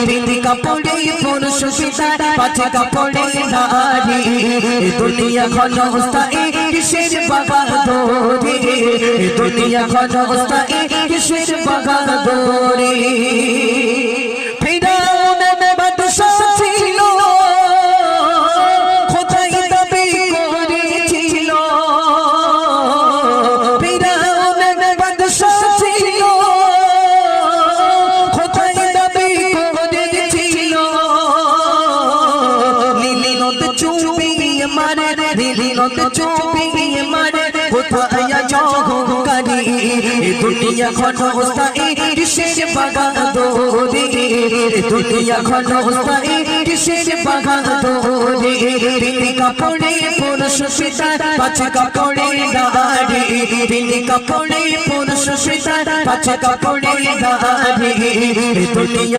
তিন কাপড়ে পুরুষ পিতা পাঁচ কাপড়ে নারী দুনিয়া ক্ষণস্থায়ী কিসের বাগাদোরে দুনিয়া ক্ষণস্থায়ী কিসের বাগাদোরে ফিরাউনের বাদশা ছিল খোদাই দাবি করেছিল ফিরাউনের বাদশা ছিল খোদাই দাবি করেছিল নীলিনত চুপিয়ে মারে নীলিনত চুপিয়ে মারে কোথায় জহকারী দুনিয়া ক্ষণস্থায়ী কিসের বাগাদোরে দুনিয়া ক্ষণস্থায়ী কিসের বাগাদোরে তিন কাপড়ে পুরুষ পিতা পাঁচ কাপড়ে নারী তিন কাপড়ে পুরুষ পিতা পাঁচ কাপড়ে নারী দুনিয়া